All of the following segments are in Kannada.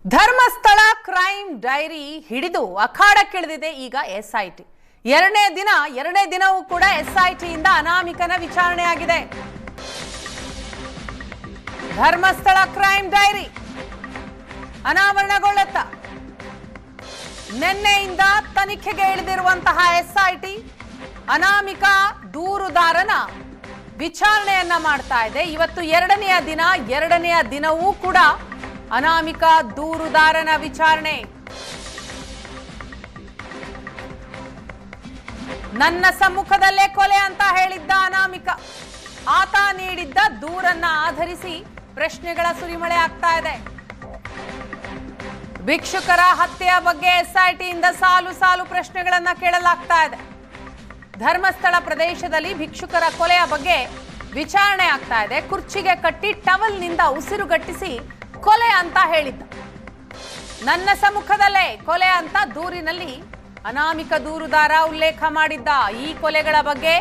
ಧರ್ಮಸ್ಥಳ ಕ್ರೈಮ್ ಡೈರಿ ಹಿಡಿದು ಅಖಾಡಕ್ಕಿಳಿದಿದೆ ಈಗ ಎಸ್ಐಟಿ. ಎರಡನೇ ದಿನವೂ ಕೂಡ ಎಸ್ಐಟಿಯಿಂದ ಅನಾಮಿಕನ ವಿಚಾರಣೆ ಆಗಿದೆ. ಧರ್ಮಸ್ಥಳ ಕ್ರೈಮ್ ಡೈರಿ ಅನಾವರಣಗೊಳ್ಳುತ್ತ ನಿನ್ನೆಯಿಂದ ತನಿಖೆಗೆ ಇಳಿದಿರುವಂತಹ ಎಸ್ಐಟಿ ಅನಾಮಿಕ ದೂರುದಾರನ ವಿಚಾರಣೆಯನ್ನ ಮಾಡ್ತಾ ಇದೆ. ಇವತ್ತು ಎರಡನೆಯ ದಿನವೂ ಕೂಡ ಅನಾಮಿಕ ದೂರುದಾರನ ವಿಚಾರಣೆ. ನನ್ನ ಸಮ್ಮುಖದಲ್ಲೇ ಕೊಲೆ ಅಂತ ಹೇಳಿದ್ದ ಅನಾಮಿಕ, ಆತ ನೀಡಿದ್ದ ದೂರನ್ನ ಆಧರಿಸಿ ಪ್ರಶ್ನೆಗಳ ಸುರಿಮಳೆ ಆಗ್ತಾ ಇದೆ. ಭಿಕ್ಷುಕರ ಹತ್ಯೆಯ ಬಗ್ಗೆ ಎಸ್ಐಟಿಯಿಂದ ಸಾಲು ಪ್ರಶ್ನೆಗಳನ್ನ ಕೇಳಲಾಗ್ತಾ ಇದೆ. ಧರ್ಮಸ್ಥಳ ಪ್ರದೇಶದಲ್ಲಿ ಭಿಕ್ಷುಕರ ಕೊಲೆಯ ಬಗ್ಗೆ ವಿಚಾರಣೆ ಆಗ್ತಾ ಇದೆ. ಕುರ್ಚಿಗೆ ಕಟ್ಟಿ ಟವಲ್ನಿಂದ ಉಸಿರುಗಟ್ಟಿಸಿ ಕೊಲೆ ಅಂತ ಹೇಳಿದ್ದ. ನನ್ನ ಸಮ್ಮುಖದಲ್ಲೇ ಕೊಲೆ ಅಂತ ದೂರಿನಲ್ಲಿ ಅನಾಮಿಕ ದೂರುದಾರ ಉಲ್ಲೇಖ ಮಾಡಿದ್ದ. ಈ ಕೊಲೆಗಳ ಬಗ್ಗೆ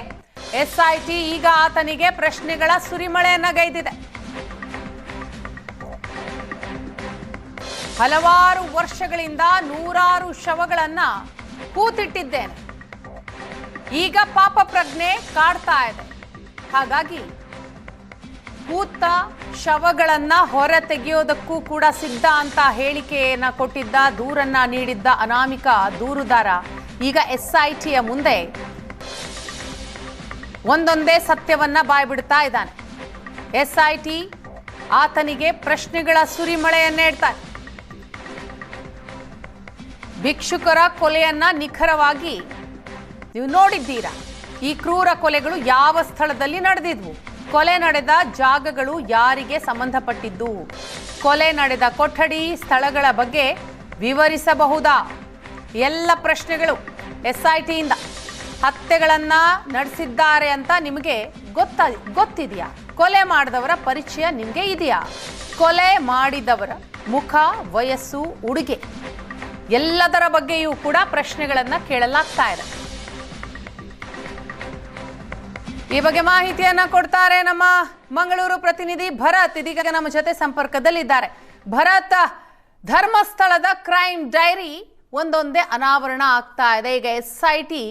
ಎಸ್ಐಟಿ ಈಗ ಆತನಿಗೆ ಪ್ರಶ್ನೆಗಳ ಸುರಿಮಳೆಯನ್ನ ಗೈದಿದೆ. ಹಲವಾರು ವರ್ಷಗಳಿಂದ ನೂರಾರು ಶವಗಳನ್ನ ಕೂತಿಟ್ಟಿದ್ದೇನೆ, ಈಗ ಪಾಪ ಪ್ರಜ್ಞೆ ಕಾಡ್ತಾ ಇದೆ, ಹಾಗಾಗಿ ಕೂತ ಶವಗಳನ್ನ ಹೊರ ತೆಗೆಯೋದಕ್ಕೂ ಕೂಡ ಸಿದ್ಧ ಅಂತ ಹೇಳಿಕೆಯನ್ನ ಕೊಟ್ಟಿದ್ದ, ದೂರನ್ನ ನೀಡಿದ್ದ ಅನಾಮಿಕ ದೂರುದಾರ ಈಗ ಎಸ್ಐಟಿಯ ಮುಂದೆ ಒಂದೊಂದೇ ಸತ್ಯವನ್ನ ಬಾಯ್ಬಿಡ್ತಾ ಇದ್ದಾನೆ. ಎಸ್ಐಟಿ ಆತನಿಗೆ ಪ್ರಶ್ನೆಗಳ ಸುರಿಮಳೆಯನ್ನೇ ಇಡ್ತಾರೆ. ಭಿಕ್ಷುಕರ ಕೊಲೆಯನ್ನ ನಿಖರವಾಗಿ ನೀವು ನೋಡಿದ್ದೀರಾ. ಈ ಕ್ರೂರ ಕೊಲೆಗಳು ಯಾವ ಸ್ಥಳದಲ್ಲಿ ನಡೆದಿದ್ವು, ಕೊಲೆ ನಡೆದ ಜಾಗಗಳು ಯಾರಿಗೆ ಸಂಬಂಧಪಟ್ಟಿದ್ದು, ಕೊಲೆ ನಡೆದ ಕೊಠಡಿ ಸ್ಥಳಗಳ ಬಗ್ಗೆ ವಿವರಿಸಬಹುದಾ? ಎಲ್ಲ ಪ್ರಶ್ನೆಗಳು ಎಸ್ಐಟಿಯಿಂದ. ಹತ್ಯೆಗಳನ್ನ ನಡೆಸಿದ್ದಾರೆ ಅಂತ ನಿಮಗೆ ಗೊತ್ತಿದೆಯಾ? ಕೊಲೆ ಮಾಡಿದವರ ಪರಿಚಯ ನಿಮಗೆ ಇದೆಯಾ? ಕೊಲೆ ಮಾಡಿದವರ ಮುಖ, ವಯಸ್ಸು, ಉಡುಗೆ ಎಲ್ಲದರ ಬಗ್ಗೆಯೂ ಕೂಡ ಪ್ರಶ್ನೆಗಳನ್ನ ಕೇಳಲಾಗ್ತಾ ಇದೆ. ಈ ಬಗ್ಗೆ ಮಾಹಿತಿಯನ್ನ ಕೊಡ್ತಾರೆ ನಮ್ಮ ಮಂಗಳೂರು ಪ್ರತಿನಿಧಿ ಭರತ್. ಇದೀಗ ನಮ್ಮ ಜೊತೆ ಸಂಪರ್ಕದಲ್ಲಿದ್ದಾರೆ. ಭರತ್, ಧರ್ಮಸ್ಥಳದ ಕ್ರೈಮ್ ಡೈರಿ ಒಂದೊಂದೇ ಅನಾವರಣ ಆಗ್ತಾ ಇದೆ. ಈಗ ಎಸ್ಐಟಿ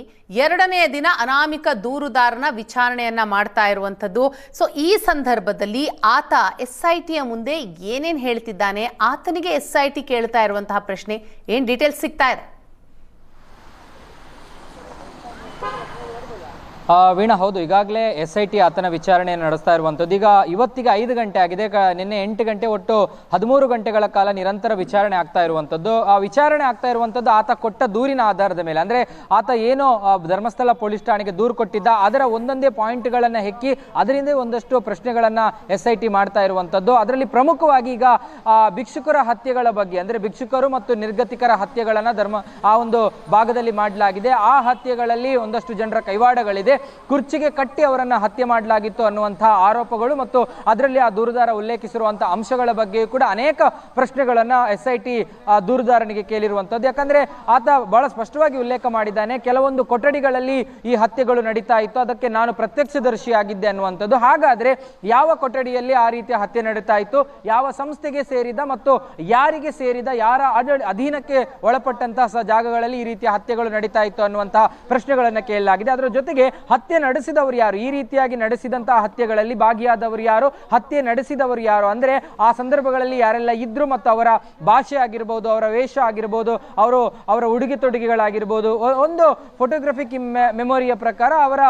ಎರಡನೆಯ ದಿನ ಅನಾಮಿಕ ದೂರುದಾರನ ವಿಚಾರಣೆಯನ್ನ ಮಾಡ್ತಾ ಇರುವಂಥದ್ದು. ಸೊ ಈ ಸಂದರ್ಭದಲ್ಲಿ ಆತ ಎಸ್ಐಟಿಯ ಮುಂದೆ ಏನೇನು ಹೇಳ್ತಿದ್ದಾನೆ, ಆತನಿಗೆ ಎಸ್ಐಟಿ ಕೇಳ್ತಾ ಇರುವಂತಹ ಪ್ರಶ್ನೆ ಏನ್ ಡೀಟೇಲ್ಸ್ ಸಿಗ್ತಾ ಇದೆ? ವೀಣಾ, ಹೌದು, ಈಗಾಗಲೇ ಎಸ್ಐಟಿ ಆತನ ವಿಚಾರಣೆಯನ್ನು ನಡೆಸ್ತಾ ಇರುವಂಥದ್ದು. ಈಗ ಇವತ್ತಿಗೆ 5 ಗಂಟೆ ಆಗಿದೆ. ನಿನ್ನೆ 8 ಗಂಟೆ, ಒಟ್ಟು 13 ಗಂಟೆಗಳ ಕಾಲ ನಿರಂತರ ವಿಚಾರಣೆ ಆಗ್ತಾ ಇರುವಂಥದ್ದು. ಆ ವಿಚಾರಣೆ ಆಗ್ತಾ ಇರುವಂಥದ್ದು ಆತ ಕೊಟ್ಟ ದೂರಿನ ಆಧಾರದ ಮೇಲೆ. ಅಂದ್ರೆ ಆತ ಏನು ಧರ್ಮಸ್ಥಳ ಪೊಲೀಸ್ ಠಾಣೆಗೆ ದೂರು ಕೊಟ್ಟಿದ್ದ ಅದರ ಒಂದೊಂದೇ ಪಾಯಿಂಟ್ಗಳನ್ನ ಹೆಕ್ಕಿ ಅದರಿಂದ ಒಂದಷ್ಟು ಪ್ರಶ್ನೆಗಳನ್ನ ಎಸ್ಐಟಿ ಮಾಡ್ತಾ ಇರುವಂಥದ್ದು. ಅದರಲ್ಲಿ ಪ್ರಮುಖವಾಗಿ ಈಗ ಭಿಕ್ಷುಕರ ಹತ್ಯೆಗಳ ಬಗ್ಗೆ, ಅಂದ್ರೆ ಭಿಕ್ಷುಕರು ಮತ್ತು ನಿರ್ಗತಿಕರ ಹತ್ಯೆಗಳನ್ನ ಆ ಒಂದು ಭಾಗದಲ್ಲಿ ಮಾಡಲಾಗಿದೆ. ಆ ಹತ್ಯೆಗಳಲ್ಲಿ ಒಂದಷ್ಟು ಜನರ ಕೈವಾಡಗಳಿದೆ. ಕುರ್ಚಿಗೆ ಕಟ್ಟಿ ಅವರನ್ನ ಹತ್ಯೆ ಮಾಡಲಾಗಿತ್ತು ಅನ್ನುವಂತಹ ಆರೋಪಗಳು ಮತ್ತು ಅದರಲ್ಲಿ ಆ ದೂರುದಾರ ಉಲ್ಲೇಖಿಸಿರುವಂತಹ ಅಂಶಗಳ ಬಗ್ಗೆ ಕೂಡ ಅನೇಕ ಪ್ರಶ್ನೆಗಳನ್ನ ಎಸ್ಐಟಿ ದೂರುದಾರನಿಗೆ ಕೇಳಿರುವಂತದ್ದು. ಯಾಕಂದ್ರೆ ಆತ ಬಹಳ ಸ್ಪಷ್ಟವಾಗಿ ಉಲ್ಲೇಖ ಮಾಡಿದ್ದಾನೆ, ಕೆಲವೊಂದು ಕೊಠಡಿಗಳಲ್ಲಿ ಈ ಹತ್ಯೆಗಳು ನಡೀತಾ ಇತ್ತು, ಅದಕ್ಕೆ ನಾನು ಪ್ರತ್ಯಕ್ಷದರ್ಶಿಯಾಗಿದ್ದೆ ಅನ್ನುವಂಥದ್ದು. ಹಾಗಾದ್ರೆ ಯಾವ ಕೊಠಡಿಯಲ್ಲಿ ಆ ರೀತಿಯ ಹತ್ಯೆ ನಡೀತಾ ಇತ್ತು, ಯಾವ ಸಂಸ್ಥೆಗೆ ಸೇರಿದ ಮತ್ತು ಯಾರಿಗೆ ಸೇರಿದ, ಯಾರ ಅಧೀನಕ್ಕೆ ಒಳಪಟ್ಟಂತಹ ಜಾಗಗಳಲ್ಲಿ ಈ ರೀತಿಯ ಹತ್ಯೆಗಳು ನಡೀತಾ ಇತ್ತು ಅನ್ನುವಂತಹ ಪ್ರಶ್ನೆಗಳನ್ನ ಕೇಳಲಾಗಿದೆ. ಅದರ ಜೊತೆಗೆ ಹತ್ಯೆ ನಡೆಸಿದವರು ಯಾರು, ಈ ರೀತಿಯಾಗಿ ನಡೆಸಿದಂತಹ ಹತ್ಯೆಗಳಲ್ಲಿ ಭಾಗಿಯಾದವರು ಯಾರು, ಹತ್ಯೆ ನಡೆಸಿದವರು ಯಾರು, ಅಂದ್ರೆ ಆ ಸಂದರ್ಭಗಳಲ್ಲಿ ಯಾರೆಲ್ಲ ಇದ್ರು ಮತ್ತು ಅವರ ಭಾಷೆ ಆಗಿರ್ಬೋದು, ಅವರ ವೇಷ ಆಗಿರ್ಬೋದು, ಅವರ ಉಡುಗೆ ತೊಡುಗೆಗಳಾಗಿರ್ಬೋದು, ಒಂದು ಫೋಟೋಗ್ರಫಿಕ್ ಮೆಮೊರಿಯ ಪ್ರಕಾರ ಅವರ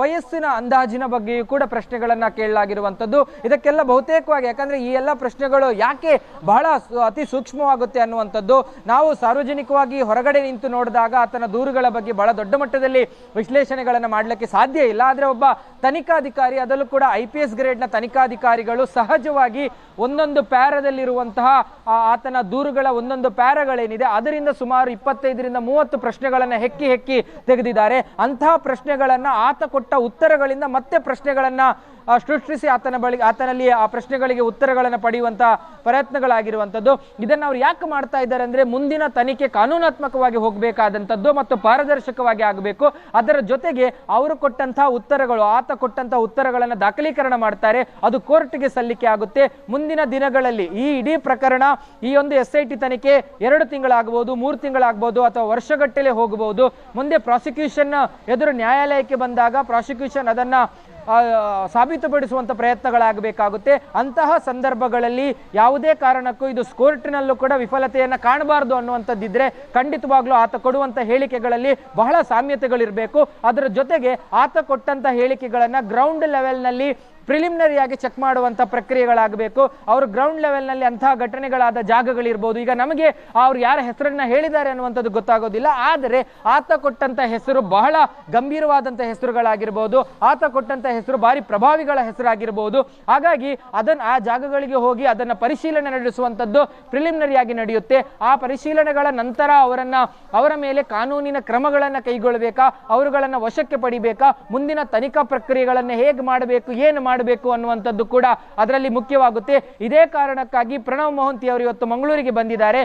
ವಯಸ್ಸಿನ ಅಂದಾಜಿನ ಬಗ್ಗೆಯೂ ಕೂಡ ಪ್ರಶ್ನೆಗಳನ್ನ ಕೇಳಲಾಗಿರುವಂಥದ್ದು. ಇದಕ್ಕೆಲ್ಲ ಬಹುತೇಕವಾಗಿ, ಯಾಕಂದ್ರೆ ಈ ಎಲ್ಲ ಪ್ರಶ್ನೆಗಳು ಯಾಕೆ ಬಹಳ ಅತಿ ಸೂಕ್ಷ್ಮವಾಗುತ್ತೆ ಅನ್ನುವಂಥದ್ದು ನಾವು ಸಾರ್ವಜನಿಕವಾಗಿ ಹೊರಗಡೆ ನಿಂತು ನೋಡಿದಾಗ ಆತನ ದೂರುಗಳ ಬಗ್ಗೆ ಬಹಳ ದೊಡ್ಡ ಮಟ್ಟದಲ್ಲಿ ವಿಶ್ಲೇಷಣೆಗಳನ್ನ ಮಾಡಲಿಕ್ಕೆ ಸಾಧ್ಯ ಇಲ್ಲ. ಆದ್ರೆ ಒಬ್ಬ ತನಿಖಾಧಿಕಾರಿ, ಅದರಲ್ಲೂ ಕೂಡ IPS ಗ್ರೇಡ್ನ ತನಿಖಾಧಿಕಾರಿಗಳು ಸಹಜವಾಗಿ ಒಂದೊಂದು ಪ್ಯಾರದಲ್ಲಿರುವಂತಹ ಆತನ ದೂರುಗಳ ಒಂದೊಂದು ಪ್ಯಾರಗಳೇನಿದೆ ಅದರಿಂದ ಸುಮಾರು 25ರಿಂದ 30 ಪ್ರಶ್ನೆಗಳನ್ನ ಹೆಕ್ಕಿ ತೆಗೆದಿದ್ದಾರೆ. ಅಂತಹ ಪ್ರಶ್ನೆಗಳನ್ನ ಆತ ಕೊಟ್ಟ ಉತ್ತರಗಳಿಂದ ಮತ್ತೆ ಪ್ರಶ್ನೆಗಳನ್ನ ಸೃಷ್ಟಿಸಿ ಆತನಲ್ಲಿ ಆ ಪ್ರಶ್ನೆಗಳಿಗೆ ಉತ್ತರಗಳನ್ನು ಪಡೆಯುವಂತ ಪ್ರಯತ್ನಗಳಾಗಿರುವಂಥದ್ದು. ಇದನ್ನು ಅವ್ರು ಯಾಕೆ ಮಾಡ್ತಾ ಇದ್ದಾರೆ ಅಂದ್ರೆ ಮುಂದಿನ ತನಿಖೆ ಕಾನೂನಾತ್ಮಕವಾಗಿ ಹೋಗಬೇಕಾದಂಥದ್ದು ಮತ್ತು ಪಾರದರ್ಶಕವಾಗಿ ಆಗಬೇಕು. ಅದರ ಜೊತೆಗೆ ಅವರು ಕೊಟ್ಟಂತಹ ಉತ್ತರಗಳು, ಆತ ಕೊಟ್ಟಂತಹ ಉತ್ತರಗಳನ್ನು ದಾಖಲೀಕರಣ ಮಾಡ್ತಾರೆ, ಅದು ಕೋರ್ಟ್ಗೆ ಸಲ್ಲಿಕೆ ಆಗುತ್ತೆ. ಮುಂದಿನ ದಿನಗಳಲ್ಲಿ ಈ ಇಡೀ ಪ್ರಕರಣ, ಈ ಒಂದು SIT ತನಿಖೆ 2 ತಿಂಗಳಾಗಬಹುದು, 3 ತಿಂಗಳಾಗಬಹುದು, ಅಥವಾ ವರ್ಷಗಟ್ಟಲೆ ಹೋಗಬಹುದು. ಮುಂದೆ ಪ್ರಾಸಿಕ್ಯೂಷನ್ ಎದುರು ನ್ಯಾಯಾಲಯಕ್ಕೆ ಬಂದಾಗ ಪ್ರಾಸಿಕ್ಯೂಷನ್ ಅದನ್ನ ಸಾಬೀತುಪಡಿಸುವಂತ ಪ್ರಯತ್ನಗಳಾಗಬೇಕಾಗುತ್ತೆ. ಅಂತಹ ಸಂದರ್ಭಗಳಲ್ಲಿ ಯಾವುದೇ ಕಾರಣಕ್ಕೂ ಇದು ಕೋರ್ಟಿನಲ್ಲೂ ಕೂಡ ವಿಫಲತೆಯನ್ನ ಕಾಣಬಾರದು ಅನ್ನುವಂಥದ್ದಿದ್ರೆ ಖಂಡಿತವಾಗ್ಲೂ ಆತ ಕೊಡುವಂತ ಹೇಳಿಕೆಗಳಲ್ಲಿ ಬಹಳ ಸಾಮ್ಯತೆಗಳಿರಬೇಕು. ಅದರ ಜೊತೆಗೆ ಆತ ಕೊಟ್ಟಂತ ಹೇಳಿಕೆಗಳನ್ನ ಗ್ರೌಂಡ್ ಲೆವೆಲ್ನಲ್ಲಿ ಪ್ರಿಲಿಮಿನರಿ ಆಗಿ ಚೆಕ್ ಮಾಡುವಂತ ಪ್ರಕ್ರಿಯೆಗಳಾಗಬೇಕು. ಅವರು ಗ್ರೌಂಡ್ ಲೆವೆಲ್ನಲ್ಲಿ ಅಂತಹ ಘಟನೆಗಳಾದ ಜಾಗಗಳಿರ್ಬೋದು. ಈಗ ನಮಗೆ ಅವ್ರು ಯಾರ ಹೆಸರನ್ನ ಹೇಳಿದ್ದಾರೆ ಅನ್ನುವಂಥದ್ದು ಗೊತ್ತಾಗೋದಿಲ್ಲ, ಆದರೆ ಆತ ಕೊಟ್ಟಂತ ಹೆಸರು ಬಹಳ ಗಂಭೀರವಾದಂತ ಹೆಸರುಗಳಾಗಿರ್ಬೋದು, ಆತ ಕೊಟ್ಟಂತ ಹೆಸರು ಭಾರಿ ಪ್ರಭಾವಿಗಳ ಹೆಸರಾಗಿರ್ಬೋದು. ಹಾಗಾಗಿ ಆ ಜಾಗಗಳಿಗೆ ಹೋಗಿ ಅದನ್ನ ಪರಿಶೀಲನೆ ನಡೆಸುವಂಥದ್ದು ಪ್ರಿಲಿಮಿನರಿ ಆಗಿ ನಡೆಯುತ್ತೆ. ಆ ಪರಿಶೀಲನೆಗಳ ನಂತರ ಅವರ ಮೇಲೆ ಕಾನೂನಿನ ಕ್ರಮಗಳನ್ನ ಕೈಗೊಳ್ಳಬೇಕಾ, ಅವರುಗಳನ್ನ ವಶಕ್ಕೆ ಪಡಿಬೇಕಾ, ಮುಂದಿನ ತನಿಖಾ ಪ್ರಕ್ರಿಯೆಗಳನ್ನ ಹೇಗೆ ಮಾಡಬೇಕು, ಏನು ಮಾಡಬೇಕು ಅನ್ನುವಂಥದ್ದು ಕೂಡ ಅದರಲ್ಲಿ ಮುಖ್ಯವಾಗುತ್ತೆ. ಇದೇ ಕಾರಣಕ್ಕಾಗಿ ಪ್ರಣವ್ ಮೊಹಂತಿ ಅವರು ಇವತ್ತು ಮಂಗಳೂರಿಗೆ ಬಂದಿದ್ದಾರೆ.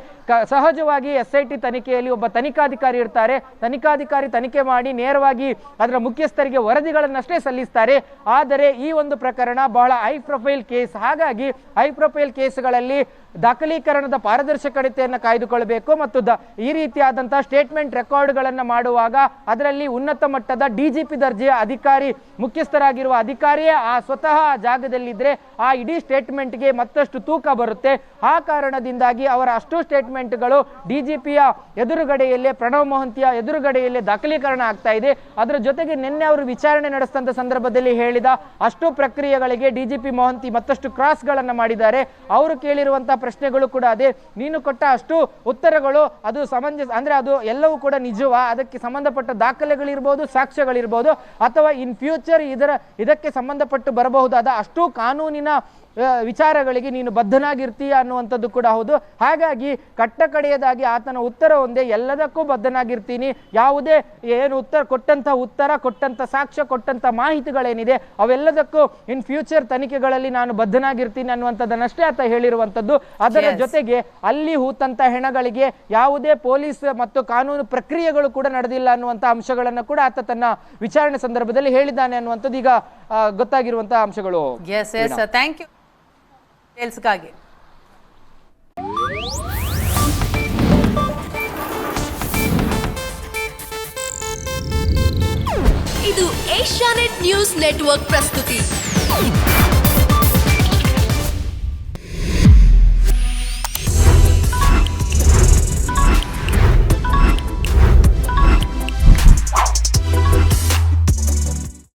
ಸಹಜವಾಗಿ SIT ತನಿಖೆಯಲ್ಲಿ ಒಬ್ಬ ತನಿಖಾಧಿಕಾರಿ ಇರ್ತಾರೆ. ತನಿಖಾಧಿಕಾರಿ ತನಿಖೆ ಮಾಡಿ ನೇರವಾಗಿ ಅದರ ಮುಖ್ಯಸ್ಥರಿಗೆ ವರದಿಗಳನ್ನಷ್ಟೇ ಸಲ್ಲಿಸ್ತಾರೆ. ಆದರೆ ಈ ಒಂದು ಪ್ರಕರಣ ಬಹಳ ಹೈ ಪ್ರೊಫೈಲ್ ಕೇಸ್. ಹಾಗಾಗಿ ಹೈ ಪ್ರೊಫೈಲ್ ಕೇಸ್ಗಳಲ್ಲಿ ದಾಖಲೀಕರಣದ ಪಾರದರ್ಶಕತೆಯನ್ನು ಕಾಯ್ದುಕೊಳ್ಳಬೇಕು ಮತ್ತು ಈ ರೀತಿಯಾದಂತಹ ಸ್ಟೇಟ್ಮೆಂಟ್ ರೆಕಾರ್ಡ್ಗಳನ್ನು ಮಾಡುವಾಗ ಅದರಲ್ಲಿ ಉನ್ನತ ಮಟ್ಟದ DGP ದರ್ಜೆಯ ಅಧಿಕಾರಿ, ಮುಖ್ಯಸ್ಥರಾಗಿರುವ ಅಧಿಕಾರಿಯೇ ಸ್ವತಃ ಜಾಗದಲ್ಲಿದ್ರೆ ಆ ಇಡೀ ಸ್ಟೇಟ್ಮೆಂಟ್ಗೆ ಮತ್ತಷ್ಟು ತೂಕ ಬರುತ್ತೆ. ಆ ಕಾರಣದಿಂದಾಗಿ ಅವರ ಅಷ್ಟು ಸ್ಟೇಟ್ಮೆಂಟ್ಗಳು DGPಯ ಎದುರುಗಡೆಯಲ್ಲೇ, ಪ್ರಣವ್ ಮೊಹಂತಿಯ ಎದುರುಗಡೆಯಲ್ಲೇ ದಾಖಲೀಕರಣ ಆಗ್ತಾ ಇದೆ. ಅದರ ಜೊತೆಗೆ ನಿನ್ನೆ ಅವರು ವಿಚಾರಣೆ ನಡೆಸಿದಂತ ಸಂದರ್ಭದಲ್ಲಿ ಹೇಳಿದ ಅಷ್ಟು ಪ್ರಕ್ರಿಯೆಗಳಿಗೆ DGP ಮೊಹಂತಿ ಮತ್ತಷ್ಟು ಕ್ರಾಸ್ಗಳನ್ನು ಮಾಡಿದ್ದಾರೆ. ಅವರು ಕೇಳಿರುವಂತಹ ಪ್ರಶ್ನೆಗಳು ಕೂಡ ಅದೇ, ನೀನು ಕೊಟ್ಟ ಅಷ್ಟು ಉತ್ತರಗಳು ಅದು ಸಮಂಜಸ ಅಂದ್ರೆ ಅದು ಎಲ್ಲವೂ ಕೂಡ ನಿಜವಾ, ಅದಕ್ಕೆ ಸಂಬಂಧಪಟ್ಟ ದಾಖಲೆಗಳಿರ್ಬೋದು, ಸಾಕ್ಷ್ಯಗಳಿರ್ಬೋದು, ಅಥವಾ ಇನ್ ಫ್ಯೂಚರ್ ಇದಕ್ಕೆ ಸಂಬಂಧಪಟ್ಟು ಬರಬಹುದಾದ ಅಷ್ಟು ಕಾನೂನಿನ ವಿಚಾರಗಳಿಗೆ ನೀನು ಬದ್ಧನಾಗಿರ್ತೀಯ ಅನ್ನುವಂಥದ್ದು ಕೂಡ ಹೌದು. ಹಾಗಾಗಿ ಕಟ್ಟ ಕಡೆಯದಾಗಿ ಆತನ ಉತ್ತರ ಒಂದೇ, ಎಲ್ಲದಕ್ಕೂ ಬದ್ಧನಾಗಿರ್ತೀನಿ, ಯಾವುದೇ ಏನು ಕೊಟ್ಟಂತ ಸಾಕ್ಷ್ಯ, ಕೊಟ್ಟಂತ ಮಾಹಿತಿಗಳೇನಿದೆ ಅವೆಲ್ಲದಕ್ಕೂ ಇನ್ ಫ್ಯೂಚರ್ ತನಿಖೆಗಳಲ್ಲಿ ನಾನು ಬದ್ಧನಾಗಿರ್ತೀನಿ ಅನ್ನುವಂಥದ್ದನ್ನಷ್ಟೇ ಆತ ಹೇಳಿರುವಂಥದ್ದು. ಅದರ ಜೊತೆಗೆ ಅಲ್ಲಿ ಹೂತಂತ ಹೆಣಗಳಿಗೆ ಯಾವುದೇ ಪೊಲೀಸ್ ಮತ್ತು ಕಾನೂನು ಪ್ರಕ್ರಿಯೆಗಳು ಕೂಡ ನಡೆದಿಲ್ಲ ಅನ್ನುವಂಥ ಅಂಶಗಳನ್ನು ಕೂಡ ಆತ ತನ್ನ ವಿಚಾರಣೆ ಸಂದರ್ಭದಲ್ಲಿ ಹೇಳಿದ್ದಾನೆ ಅನ್ನುವಂಥದ್ದು ಈಗ ಗೊತ್ತಾಗಿರುವಂತಹ ಅಂಶಗಳು. Thank you. ಇದು ಏಷ್ಯಾನೆಟ್ ನ್ಯೂಸ್ ನೆಟ್ವರ್ಕ್ ಪ್ರಸ್ತುತಿ.